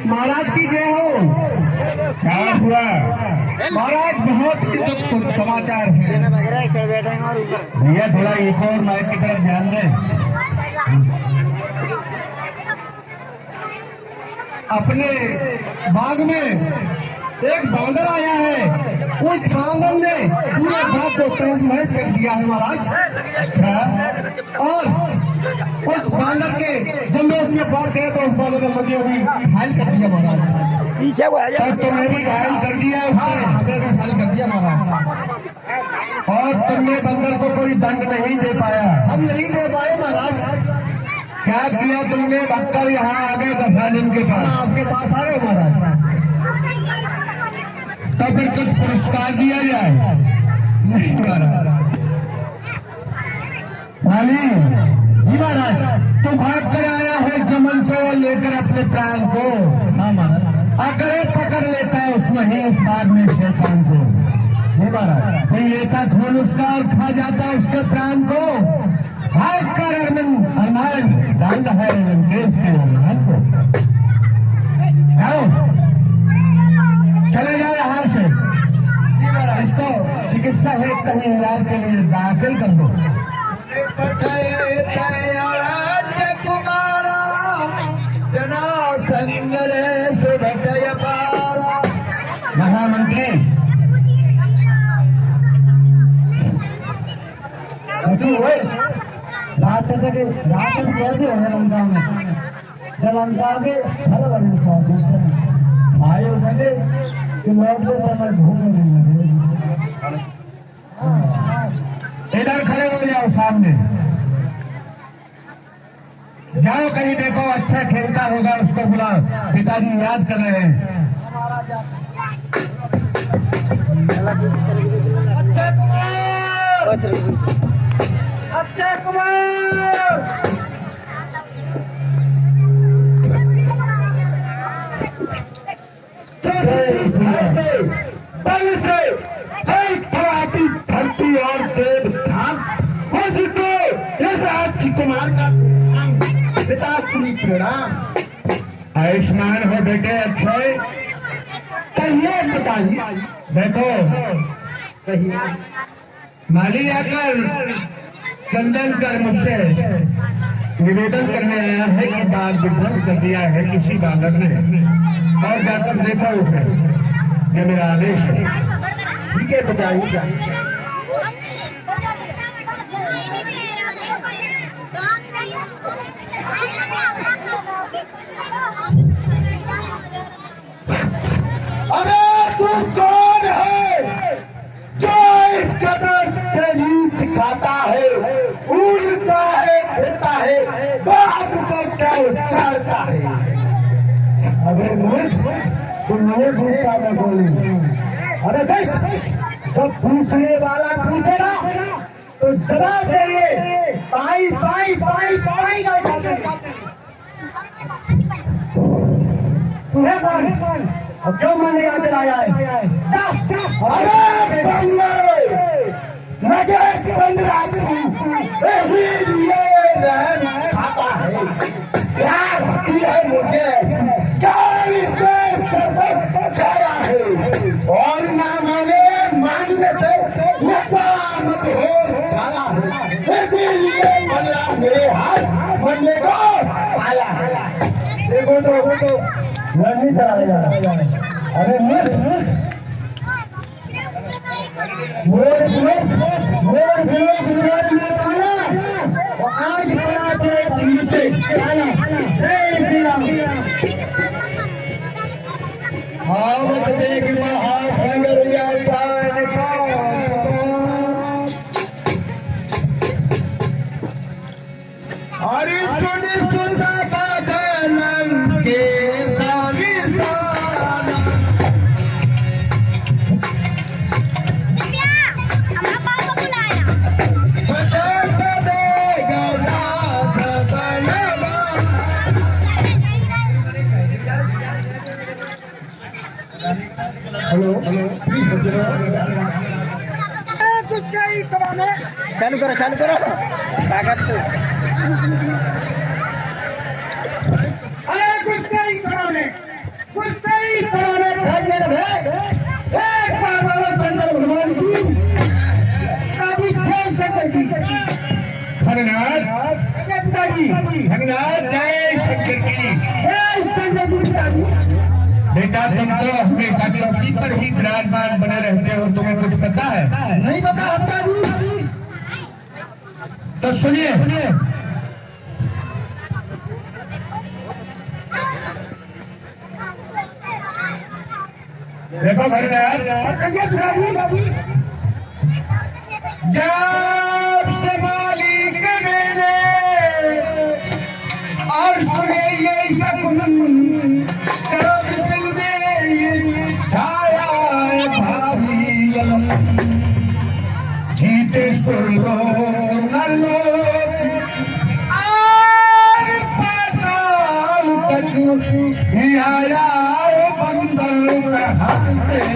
महाराज की जय हो। क्या हुआ महाराज? बहुत ही दुख समाचार है भैया, थोड़ा एक और माइक की तरफ ध्यान दें। अपने बाग में एक बांदर आया है, उस बांदर ने पूरे बाग को तहस महस कर दिया है महाराज। अच्छा, और उस बांदर के जब मैं उसमें बात किया तो उस बांदर ने मुझे अभी घायल कर दिया महाराज। तब तुम्हें भी घायल कर दिया उसने, हमें भी घायल कर दिया महाराज। और तुमने बंदर को कोई दंड नहीं दे पाया। हम नहीं दे पाए महाराज। क्या किया तुमने? भक्कर यहाँ आ गए दशानन के पास, आपके पास आ गए महाराज। तब फिर कुछ पुरस्कार दिया जाए? नहीं महाराज। माली जी महाराज, तो भाग कर आया है जमन से और लेकर अपने प्राण को। हाँ महाराज, अगर पकड़ लेता है उसमें ही उस बाग में शैतान को। जी महाराज, कोई लेता खून उसका और खा जाता उसके प्राण को। भाग कर अरमान डाल रहा है लंकेश के अरमान को। चले जाओ यहाँ से। इसको चिकित्सा है कहीं इलाज के लिए दाखिल कर दो। महामंत्री राक्षस कैसे हो लंका में? जब लंका के फल बड़े स्वादिष्ट आयु बने कि लौटते समय भूख नहीं लगे। इधर खड़े हो जाओ, सामने जाओ, कहीं देखो अच्छा खेलता होगा उसको बुलाओ। पिताजी याद कर रहे हैं। अक्षय कुमार, अक्षय कुमार, धरती और देव धाम अक्षय कुमार का पिताश्री प्रणाम। आयुष्मान हो बेटे अक्षय। कहिए पिताजी। देखो कहिए। माली आकर चंदन कर मुझसे निवेदन करने आया है कि बाग विध्वंस कर दिया है किसी बालक ने, और जाकर देखो उसे। ये मेरा आदेश है। ठीक है पिताजी। अरे तू कौन है जो इस कदर तेजी दिखाता है, उड़ता है, फिरता है, बाग को क्या उछालता है? अरे तुम नहीं पूछता मैं बोली। अरे देख, जब पूछने वाला पूछेगा तो जवाब देंगे। पाई पाई पाई पाई का तुम्हें कौन और क्यों मन याद आया है? अरे लगे पंद्रह इसीलिए रहन खाता है। प्यास की है मुझे, छाया है, और ना माने मानने से मत हो छाया है। इसीलिए बल्ला मेरे हाथ बनने को आया है। देखो तो नहीं चला जा। अरे आज बड़ा तेरे जय श्री राम। आवत देख महाभंगर जाता अरे सुनता के चालू करो ताकत जय शंकर की बेटा, तुम तो हमेशा चौकी पर ही विराजमान बने रहते हो, तुम्हें कुछ पता है? नहीं पता हत्ता जी। तो सुनिए, देखो घरदार, जब से मालिक मेरे और सुने ये शकुन दिल में छाया भाभी, जीते सुन लो न लो आज पाताल तक ही आया बंदर कहते।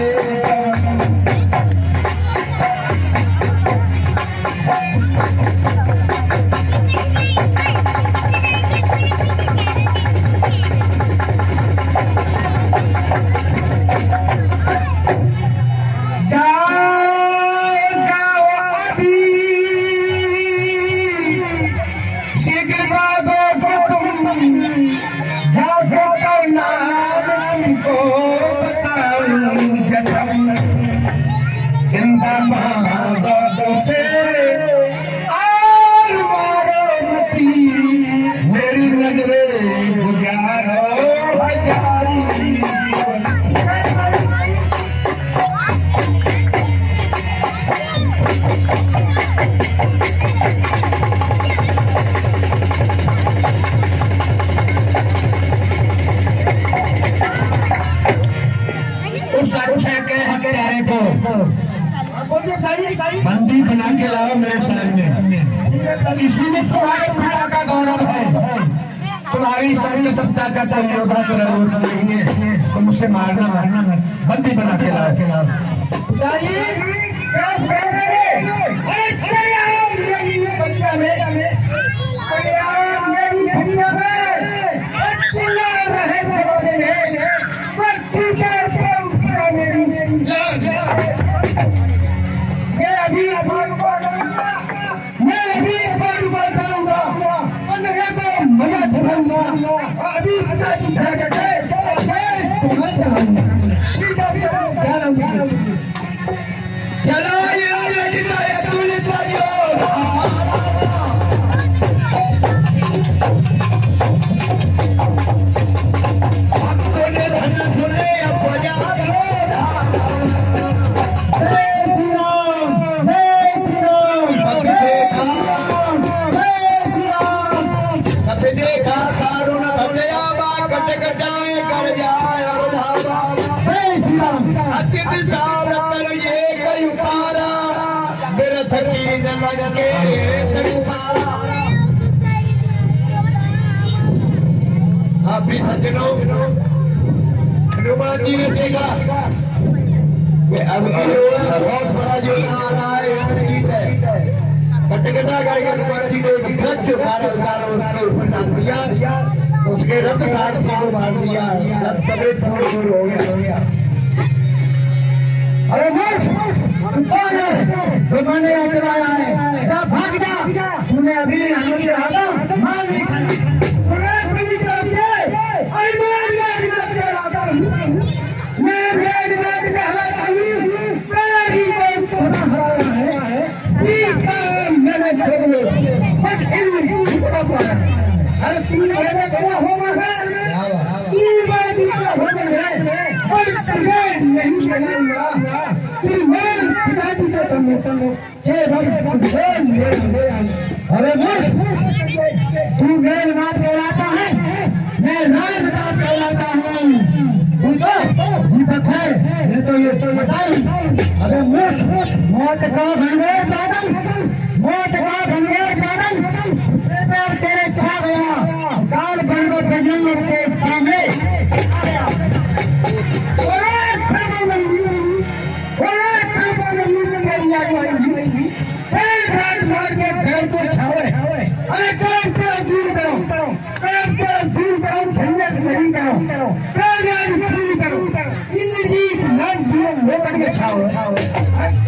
बंदी बना के लाओ मेरे शरण में, इसीलिए तुम्हारे पिता का गौरव है। तुम्हारी संग पिता का कोई योद्धा को जरूरत नहीं है, तुम उसे मारना बंदी बना के लाओ। अभी सज्जनों, हनुमान जी ने देखा कि अब बहुत बड़ा जो आ रहा है इंद्रजीत है, कटकटा करके हनुमान जी ने एक रथ उसके ऊपर डाल दिया, उसके रथ सारथी को मार दिया, रथ समेत दूर हो गया। अरे तू कौन है जो मैंने यहाँ चलाया है? जा भाग जा, तूने अभी हनुमान हाथा मार नहीं खाई। अरे तू क्या होगा है? नहीं चलेगा, पिताजी को अरे तू मेल बात कहलाता है, मैं राय बतास कहलाता हूँ। तू तो दीपक है, मैं तो ये बताऊँ। अरे मौत का भंगेर बादल, मौत का भंगेर बादल तेरे छा गया, काल बंगो बजरंग के सामने आ गया। सैन घाट मार के गरम तो छावे, अरे गरम करो दूर करो, गरम करो दूर करो, झंझट सही करो, कामयाबी पूरी करो, इंद्रजीत नाम जीवन लोकन में छावे,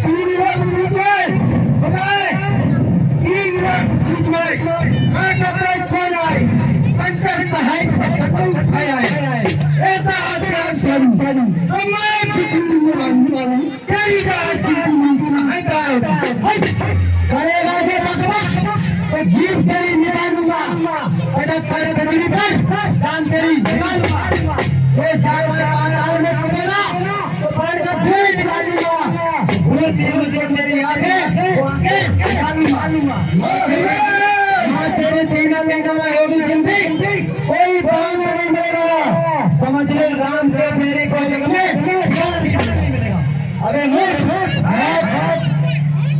तीन लोग बीच में हमारे, तीन लोग बीच में आकर कौन आए, संकट सहाय तकलीफ उठाए आए, ऐसा आचरण करूं, मैं बिजली में मानूं, तेरी बात करेगा जो बकवास तो जीव तेरी निकालूंगा, पटक कर पगड़ी पर जान तेरी निकालूंगा, जो जानवर माताओं ने तुम्हेरा तो पकड़ कर फिर निकालूंगा, वो मुझे तेरी आंखें वो आंखें निकालूंगा, हाँ तेरे तीनों निकाला होगी जिंदगी कोई बाल नहीं मिलेगा, समझ ले राम के मेरे को जग में नहीं मिलेगा। अबे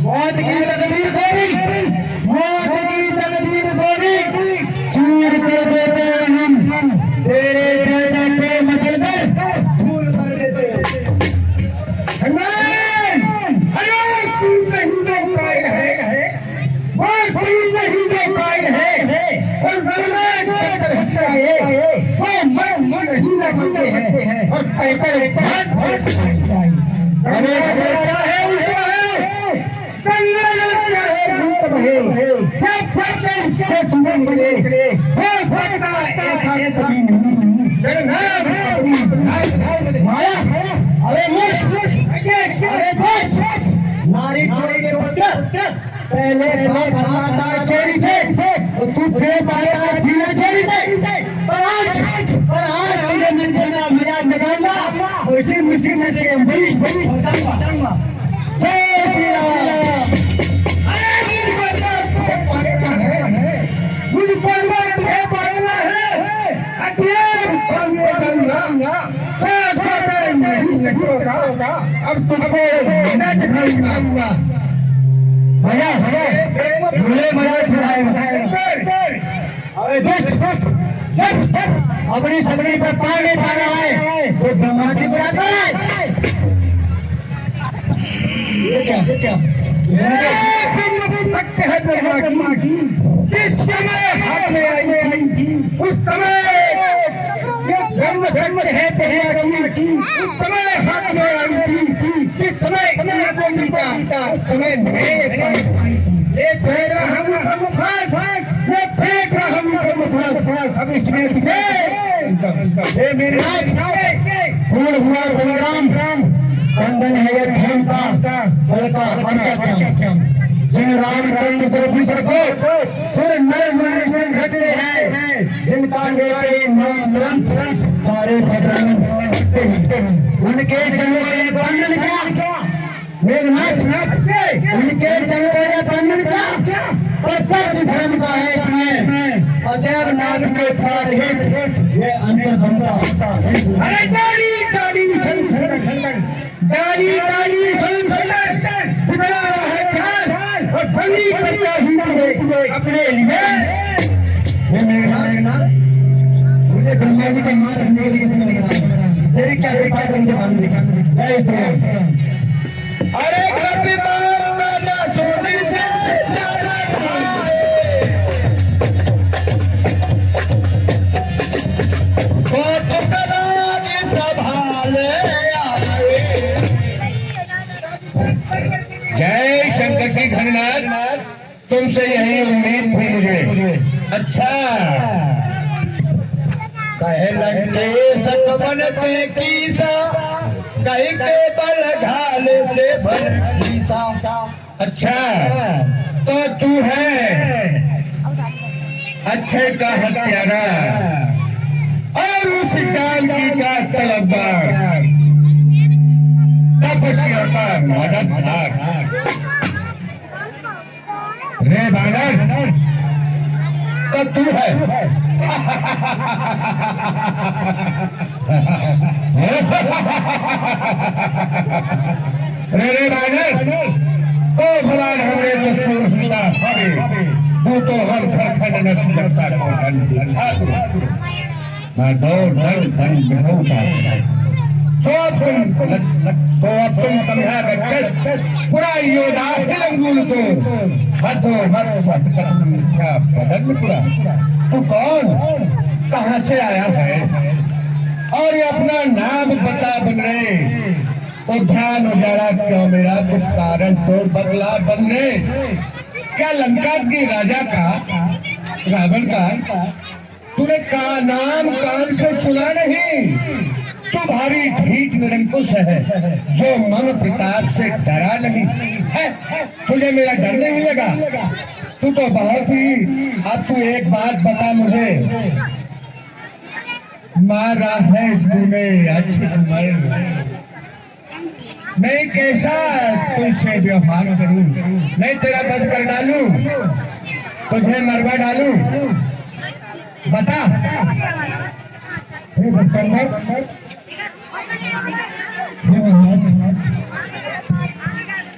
मौत की तकदीर को भी, मौत की तकदीर को भी चूर कर देते हैं हम, तेरे जैसे के मचलकर धूल कर देते अरे चीज नहीं दे पाए है, वो चीज नहीं दे पाए है, और जलमान हटता है, वो मन नहीं लगते हैं, और कहकर बात अरे क्या है उल्टा है, नारी चोरी के पहले करवाता चोरी से तू फेस आता जीना चोरी से, पर आज तुझे मिलना मजा जगाऊंगा, उसी मुश्किल में तेरे बड़ी बताऊंगा। जय श्री राम। मुझको तुम्हें पढ़ना है, अब तुमको मैं दिखाऊंगा भैया, मुझे मजा छुड़ाएगा। अरे दोस्त जब अपनी सगड़ी पर पार नहीं पा रहा है तो ब्रह्मा जी को आता है, ये क्या सकते हैं ब्रह्मा की, जिस समय हाथ में आई थी उस समय ब्रह्म सकते हैं ब्रह्मा की, उस समय हाथ में आई थी, जिस समय को मिलता उस समय ये फेंक रहा हूँ ब्रह्मखास, मैं फेंक रहा हूँ ब्रह्मखास, अब इसमें तुझे ये मेरे पूर्ण हुआ संग्राम, बंधन है ये धर्म का बल का अंतर्क्रम, जिन रामचंद्र जगदीश्वर को सुर नर मनुष्य रखते हैं, जिनका लेते नाम ग्रंथ सारे भगवान रखते हैं, उनके जन्म ये बंधन क्या मेघनाथ, उनके जन्म ये बंधन क्या प्रत्यक्ष धर्म का है, इसमें अजय नाथ के पार हित ये अंतर बनता। अरे डाली डाली डाली डाली बिगड़ा है ख्याल और बंदी करता ही अपने लिए, मुझे ब्रह्मा जी के मां रखने के लिए इसमें निकला, तेरी क्या देखा था मुझे मान देखा। जय श्री राम। अरे कभी मानना थोड़ी जय शंकर की घननाथ, तुमसे यही उम्मीद थी मुझे। अच्छा कहे लंके सकमन पे कीसा, कहीं के बल घाल से भर कीसा। अच्छा तो तू है अच्छे का हत्यारा और उस जानकी का तलबगार, तपस्या का मददगार। रे बालक तो तू है रे बालक ओ भगवान हमरे तो सुनता हरे तू तो हम खरखंड न सुनता मैं दौड़ धन धन होता 100 तो अब तुम समझा रक्षक पूरा योद्धा लंगूल को हथो हथ सतकर्म मिथ्या बदन पूरा। तू कौन, कहाँ से आया है और ये अपना नाम बता बन रहे? तो ध्यान उजाड़ा क्यों मेरा, कुछ कारण तो बदला बनने। क्या लंका की राजा का, रावण का तूने का नाम कान से सुना नहीं? तू भारी ढीठ निरंकुश है जो मन प्रताप से डरा नहीं है। तुझे मेरा डर नहीं लगा? तू तो बहुत ही, अब तू एक बात बता मुझे, मारा है तूने अच्छी उम्र, मैं कैसा तुझसे व्यवहार करूं? मैं तेरा वध कर डालूं, तुझे मरवा डालूं? बता।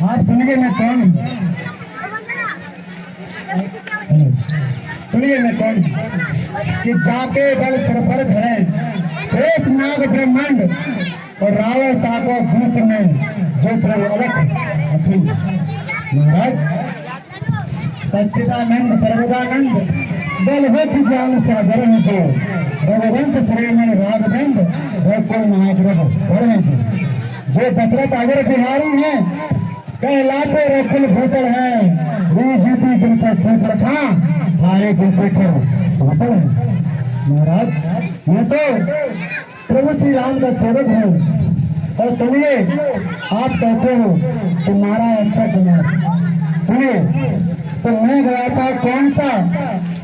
आप सुनिए मैं कौन, सुनिए मैं कौन, कि जाके बल सर पर धरे शेष नाग ब्रह्मांड और रावण ताको दूत में जो प्रभु अलग अखिल। महाराज सच्चिदानंद सर्वदानंद बल हो कि ज्ञान सागर जो रघुवंश श्रेय में राघवेंद और कोई महाग्रह जो दशरथ अगर बिहारी है कहलाते रकुल भूषण है, जीती जिनका सूत्र था हारे जैसे भूषण है। महाराज मैं तो प्रभु श्री राम का सेवक हूँ और सुनिए आप कहते हो तुम्हारा अच्छा कुमार, सुनिए तो मैं गया था कौन सा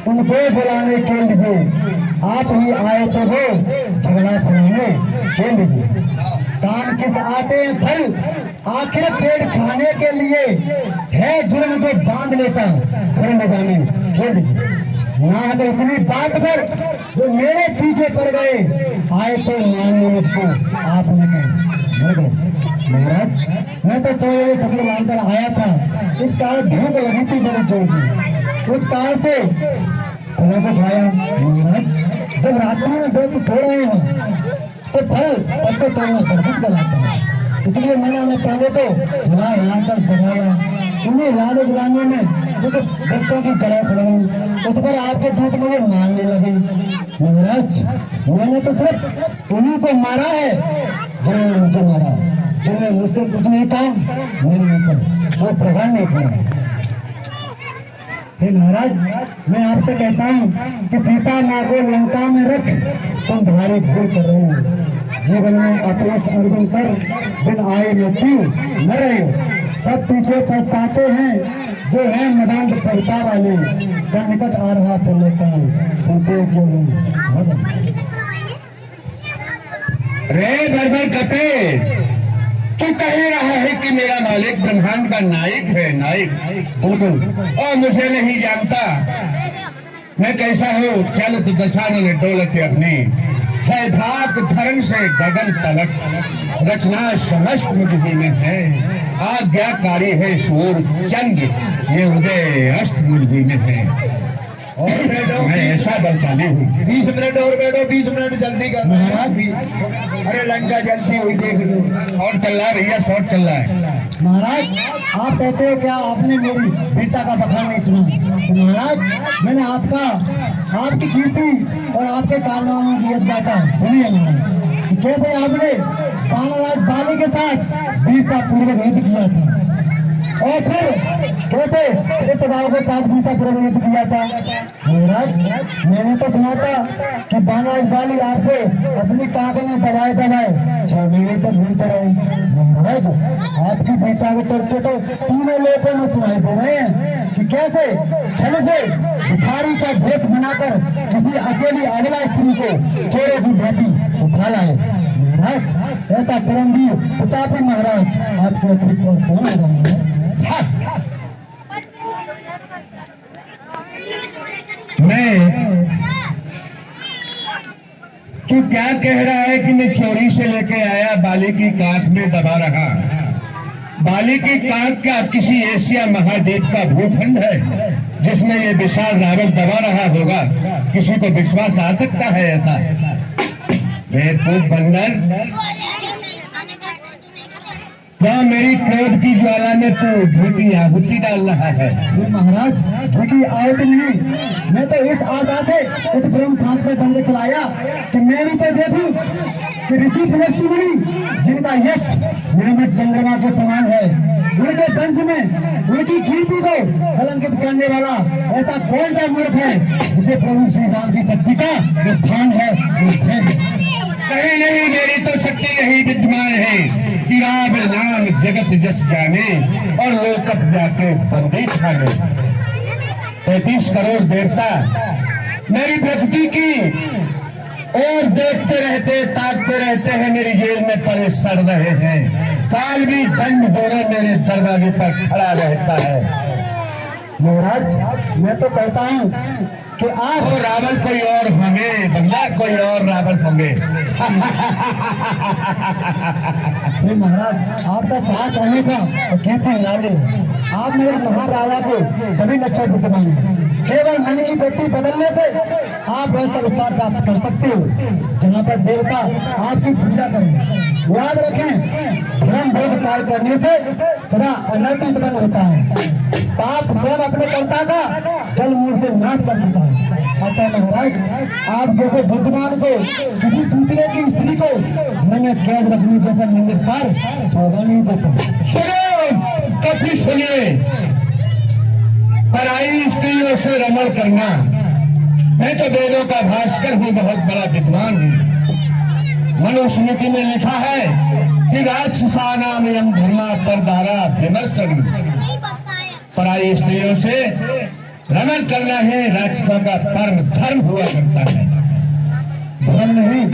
उनको बुलाने के लिए, आप ही आए तो वो झगड़ा फैलाने के लिए। काम किस आते हैं फल, आखिर पेट खाने के लिए है जुर्म जो बांध लेता घर में जाने के लिए। ना तो इतनी बात पर जो मेरे पीछे पड़ गए, आए तो मानिए मुझको आपने कहा। महाराज मैं तो सोए सब लोग मानकर आया था, इस कारण भूख लगी थी बड़ी जोर की, उस कारण से फलों को खाया। महाराज जब रात्रि में दोस्त सो रहे हैं तो फल पत्ते तोड़ना बर्बाद कराता है, इसलिए मैंने उन्हें पहले तो कर जगाया, उन्हें याद दिलाने में जो बच्चों की जगह पड़ी उस पर आपके दूध मुझे मारने लगे। महाराज मैंने तो सिर्फ उन्हीं को मारा है जिन्होंने मुझे मारा, जिन्होंने मुझसे कुछ नहीं कहा, मैंने वो प्रधान नहीं किया। महाराज मैं आपसे कहता हूँ कि सीता माँ को लंका में रख तुम भारी भूल कर रहे हो, जीवन में अपने अर्पण कर बिन आए मृत्यु न रहे। सब पीछे पछताते हैं जो है मैदान पड़ता वाले, संकट आ रहा तो लेता सुनते क्यों नहीं? रे बर्बर कटे, तू कह रहा है कि मेरा मालिक ब्रह्मांड का नायक है, नायक बिल्कुल, और मुझे नहीं जानता मैं कैसा हूँ। चल तो दशानन डोलते अपनी धाक धर्म से गगन तलक, रचना समस्त मुझी में है, आज्ञाकारी है सूर चंद्र, ये उदय अस्त मुझी में है। और मैं ऐसा बलशाली हूँ। 20 मिनट और बैठो, 20 मिनट जल्दी कर महाराज। अरे लंका जल्दी हुई देख लो, शॉर्ट चल रहा है भैया, शॉर्ट चल रहा है। महाराज आप कहते हो क्या आपने मेरी वीरता का बखान नहीं सुना? तो महाराज मैंने आपकी कीर्ति और आपके कारनामों की यश गाथा सुनी है महाराज। कैसे आपने कानाराज बाली के साथ वीरता पूर्वक युद्ध किया था और फिर कैसे इस भाव के साथ वीरता पूर्वक युद्ध किया था। महाराज मैंने तो सुना था कि बानाराज बाली आपको अपनी कांधे में दबाए 6 महीने तक घूमते रहे। महाराज आपकी वीरता के चर्चे तो तीनों लोगों में सुनाई दे रहे हैं कि कैसे छल से भिखारी का भेष बनाकर किसी अकेली अगला स्त्री को चोरों की भांति उठा लाए। महाराज ऐसा परमवीर प्रतापी महाराज आपके अतिरिक्त कौन है? मैं तू क्या कह रहा है कि मैं चोरी से लेके आया, बाली की कांख में दबा रहा? बाली की कांख क्या किसी एशिया महाद्वीप का भूखंड है जिसमें ये विशाल रावण दबा रहा होगा? किसी को विश्वास आ सकता है ऐसा? बेवकूफ बंदर, क्या मेरी क्रोध की ज्वाला में तू झूठी आहुति डाल रहा है? महाराज झूठी आहुति नहीं, मैं तो इस आशा से इस ब्रह्म फांस पे बंद चलाया कि मैं भी तो देखूं कि ऋषि पुलस्त्य मुनि जिनका यश निर्मत चंद्रमा के समान है, उनके वंश में उनकी कीर्ति को कलंकित करने वाला ऐसा कौन सा मूर्ख है जिसे प्रभु श्री राम की शक्ति का वो भान है, वो भय। नहीं नहीं, मेरी तो शक्ति यही विद्यमान है कि राम नाम जगत जस जाने और लोकप जाके बंदी ठाने। 35 करोड़ देवता मेरी भक्ति की और देखते रहते ताकते रहते हैं, मेरी जेल में पड़े सड़ रहे हैं। काल भी दंड जोड़े मेरे दरवाजे पर खड़ा रहता है। महाराज मैं तो कहता हूँ कि आप वो रावण कोई और होंगे, बंदा कोई और रावण होंगे। महाराज आपका साहस अनोखा और कीर्ति निराली है। आप मेरे महाराजा के सभी लक्षण विद्यमान हैं। केवल मन की वृत्ति बदलने से आप वैसा विस्तार प्राप्त कर सकते हो जहाँ पर देवता आपकी पूजा करें। याद रखें, धर्म बोध कार्य करने से सदा अनर्थ उत्पन्न होता है। पाप स्वयं अपने कर्ता का जल मूल से नाश कर देता है। अतः महाराज आप जैसे बुद्धिमान को किसी दूसरे की स्त्री को घर में कैद रखने जैसा निंदित कार्य शोभा नहीं देता। सुनो, कभी सुनिए, पराई स्त्रियों से रमण करना, मैं तो वेदों का भास्कर हूँ, बहुत बड़ा विद्वान हूँ। मनुस्मृति में लिखा है कि राक्षसानाम यम धर्मा पर धारा विमर्शन, पराई स्त्रियों से रमण करना है राक्षसों का परम धर्म हुआ करता है। धर्म नहीं,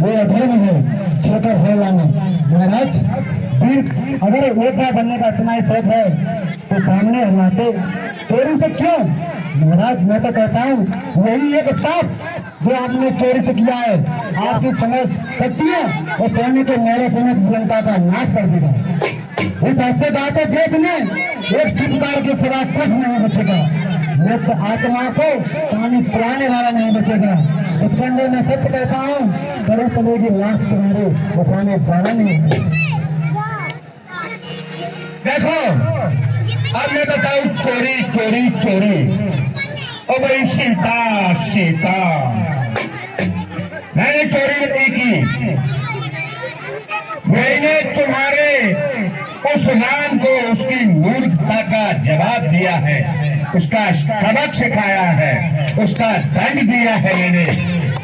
वो अधर्म है, छेकर हो लाना। महाराज फिर अगर एक बनने का इतना ही शौक है तो सामने हमारे चोरी से क्यों? महाराज मैं तो कहता हूँ यही एक पाप जो आपने चोरी से किया है, आपकी समझ शक्तियाँ और सैन्य के मेरे समेत श्रीलंका का नाश कर देगा। इस हस्ते दाते देश में एक चित्कार के सिवा कुछ नहीं बचेगा। मृत आत्मा को पानी पिलाने वाला नहीं बचेगा। इसके अंदर मैं सत्य कहता हूँ, बड़े समय की लाश तुम्हारे उठाने वाला नहीं होगा। देखो, अब मैं बताऊं चोरी चोरी चोरी। ओ भाई सीता सीता, मैंने चोरी नहीं की, मैंने तुम्हारे उस राम को उसकी मूर्खता का जवाब दिया है, उसका सबक सिखाया है, उसका दंड दिया है मैंने।